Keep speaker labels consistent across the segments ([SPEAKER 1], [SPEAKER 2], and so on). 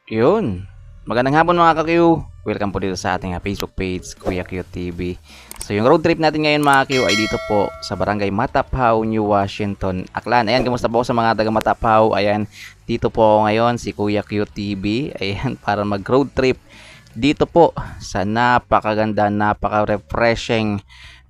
[SPEAKER 1] Yun. Magandang hapon mga ka-Q. Welcome po dito sa ating Facebook page, Kuya Q TV. So yung road trip natin ngayon mga Q ay dito po sa Barangay Matapaw, New Washington, Aklan. Ayan, kamusta po sa mga taga Matapaw? Ayan, dito po ako ngayon, si Kuya Q TV. Ayan, para mag road trip dito po sa napakaganda, napaka-refreshing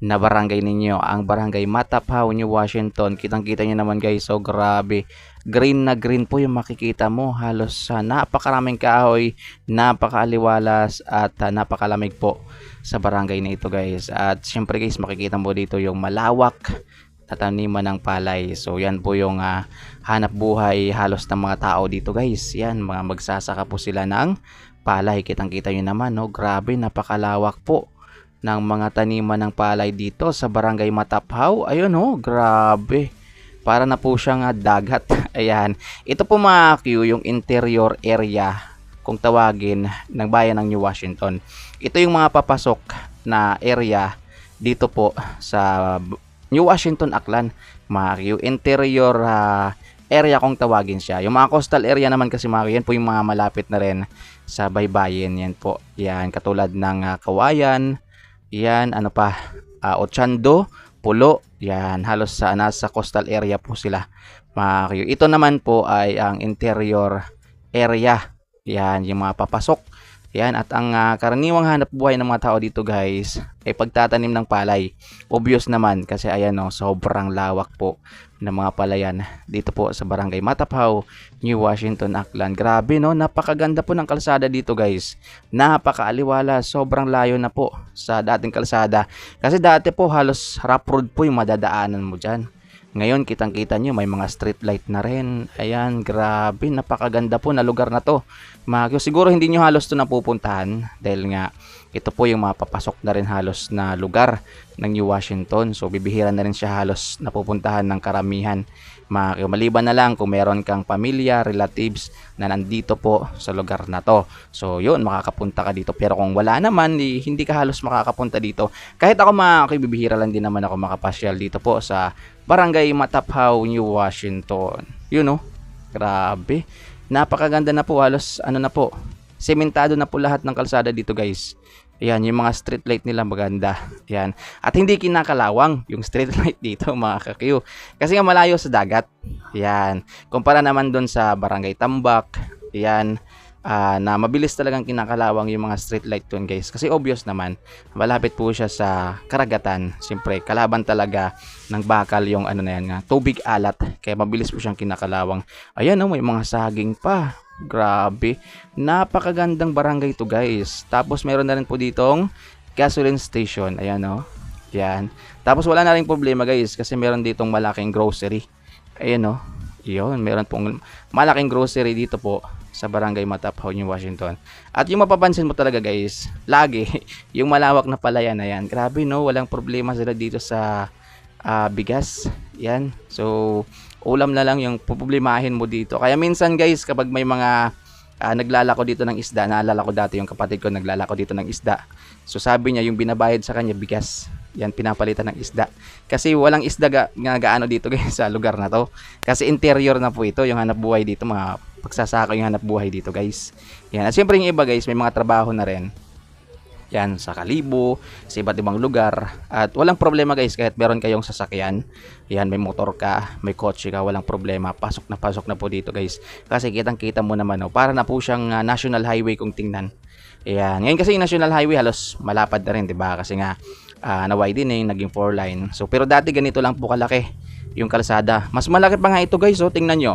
[SPEAKER 1] na barangay ninyo, ang Barangay Matapaw, New Washington. Kitang-kita nyo naman guys, so grabe. Green na green po yung makikita mo. Halos napakaraming kahoy, napakaaliwalas at napakalamig po sa barangay na ito guys. At syempre guys, makikita mo dito yung malawak na taniman ng palay. So yan po yung hanap buhay halos ng mga tao dito guys. Yan, mga magsasaka po sila ng palay. Kitang-kita nyo naman, no? Grabe, napakalawak po ng mga taniman ng palay dito sa Barangay Matapaw. Ayun, oh, grabe. Para na po siyang dagat. Ayan. Ito po mga Q, yung interior area kung tawagin ng bayan ng New Washington. Ito yung mga papasok na area dito po sa New Washington, Aklan. Mga Q, interior area kung tawagin siya. Yung mga coastal area naman kasi mga Q, yan po yung mga malapit na rin sa baybayin. Yan po. Yan, katulad ng Kawayan. Yan, ano pa, Ochando, Pulo, yan, halos nasa coastal area po sila. Ito naman po ay ang interior area. Yan, yung mga papasok. Yan, at ang karaniwang hanap buhay ng mga tao dito guys ay pagtatanim ng palay. Obvious naman kasi ayan o, sobrang lawak po ng mga palayan dito po sa Barangay Matapaw, New Washington, Aklan. Grabe no, napakaganda po ng kalsada dito guys. Napakaaliwala, sobrang layo na po sa dating kalsada. Kasi dati po halos rough road po yung madadaanan mo dyan. Ngayon kitang-kita nyo may mga street light na rin. Ayan, grabe, napakaganda po na lugar na to. Siguro hindi nyo halos to napupuntahan dahil nga ito po yung mapapasok na rin halos na lugar ng New Washington. So bibihira na rin siya halos napupuntahan ng karamihan. Maliban na lang kung meron kang pamilya, relatives na nandito po sa lugar na to. So yun, makakapunta ka dito. Pero kung wala naman, hindi ka halos makakapunta dito. Kahit ako bibihira lang din naman ako makapasyal dito po sa Barangay Matapaw, New Washington. Yun, oh, grabe. Napakaganda na po, halos ano na po, sementado na po lahat ng kalsada dito guys. Ayan, yung mga street light nila maganda. Ayan. At hindi kinakalawang yung street light dito mga ka-Q. Kasi nga malayo sa dagat. Ayan. Kumpara naman doon sa Barangay Tambak. Ayan. Na mabilis talagang kinakalawang yung mga street light doon guys. Kasi obvious naman, malapit po siya sa karagatan. Siyempre, kalaban talaga ng bakal yung ano na yan nga, tubig alat. Kaya mabilis po siyang kinakalawang. Ayan, oh, may mga saging pa. Grabe, napakagandang barangay to guys. Tapos meron na rin po ditong gasoline station. Ayan o, yan. Tapos wala na rin problema guys kasi meron ditong malaking grocery. Ayan o, yun, meron pong malaking grocery dito po sa Barangay Matapaw, New Washington. At yung mapapansin mo talaga guys, lagi yung malawak na palayan na yan. Grabe no, walang problema sila dito sa bigas. Yan, so ulam na lang yung problemahin mo dito. Kaya minsan guys, kapag may mga naglalako dito ng isda, naalala ko dati yung kapatid ko naglalako dito ng isda. So sabi niya yung binabayad sa kanya bigas. Yan, pinapalitan ng isda. Kasi walang isda gaano dito guys sa lugar na to. Kasi interior na po ito, yung hanap buhay dito, mga pagsasaka yung hanap buhay dito guys. Yan, at syempre yung iba guys, may mga trabaho na rin. Yan, sa Kalibo, sa iba't ibang lugar. At walang problema guys, kahit meron kayong sasakyan. Yan, may motor ka, may kotse ka, walang problema. Pasok na po dito guys. Kasi kitang-kita mo naman, oh, para na po siyang national highway kung tingnan. Yan, ngayon kasi yung national highway halos malapad na rin, 'di ba? Kasi nga na-widening, naging 4 lane. So pero dati ganito lang po kalaki yung kalsada. Mas malaki pa nga ito guys, oh, tingnan nyo.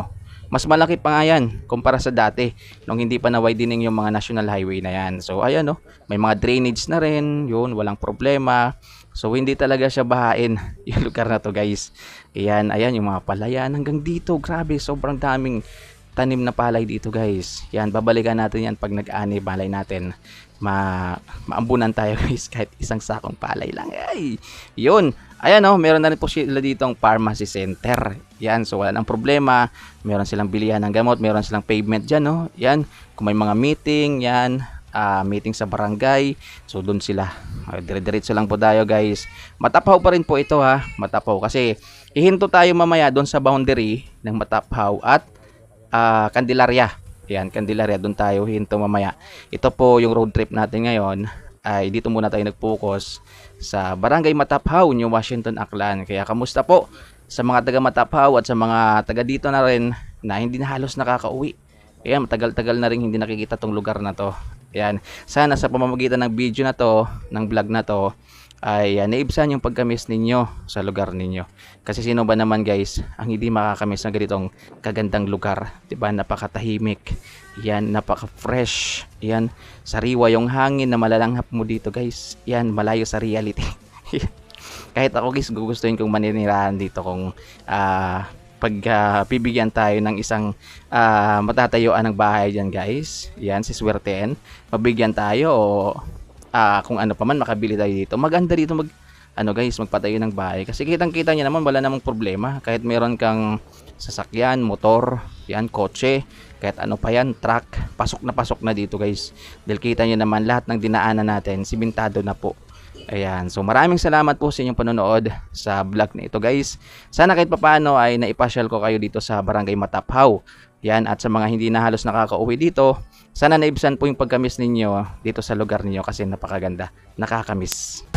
[SPEAKER 1] Mas malaki pa nga yan kumpara sa dati nung hindi pa na-widening yung mga national highway na yan. So ayan, oh, may mga drainage na rin, yun, walang problema. So hindi talaga siya bahain yung lugar na to guys. Ayan, ayan yung mga palayan hanggang dito. Grabe, sobrang daming tanim na palay dito guys. Yan, babalikan natin yan pag nag-ani palay natin. Maambunan tayo guys kahit isang sakong palay lang. Ay, yun. Ayan, oh, meron na rin po sila ditong pharmacy center. Yan, so wala nang problema. Meron silang bilihan ng gamot, meron silang pavement dyan, oh. Yan, kung may mga meeting, yan, meeting sa barangay, so doon sila. Dire-diretso lang po tayo guys. Matapaw pa rin po ito ha, Matapaw. Kasi ihinto tayo mamaya doon sa boundary ng Matapaw at Candelaria. Yan, Candelaria, doon tayo hinto mamaya. Ito po yung road trip natin ngayon. Ay dito muna tayo nag-focus sa Barangay Mataphaw, New Washington, Aklan. Kaya kamusta po sa mga taga Mataphaw at sa mga taga dito na rin na hindi na halos nakakauwi. Ayan, matagal-tagal na rin hindi nakikita tong lugar na to. Ayan, sana sa pamamagitan ng video na to, ng vlog na to, ay naibsan yung pagkamiss ninyo sa lugar ninyo. Kasi sino ba naman guys ang hindi makakamiss ng ganitong kagandang lugar, 'di ba? Napakatahimik. Yan, napaka-fresh. Yan, sariwa yung hangin na malalanghap mo dito, guys. Yan, malayo sa reality. Kahit ako guys, gugustuhin kong maninirahan dito kung pibigyan tayo ng isang matatayuan ng bahay dyan guys. Yan, si Swertein. Mabigyan tayo o kung ano pa man makabili tayo dito. Maganda dito magpatayo ng bahay kasi kitang-kita niyo naman wala namang problema kahit meron kang sasakyan, motor, yan, kotse, kahit ano pa yan, truck, pasok na dito guys. Dahil kita niyo naman lahat ng dinaanan natin, simentado na po. Ayan, so maraming salamat po sa inyong panonood sa vlog na ito guys. Sana kahit papaano ay naipasyal ko kayo dito sa Barangay Mataphaw. Yan, at sa mga hindi na halos nakakauwi dito, sana naibsan po yung pagkamiss ninyo dito sa lugar ninyo kasi napakaganda, nakakamiss.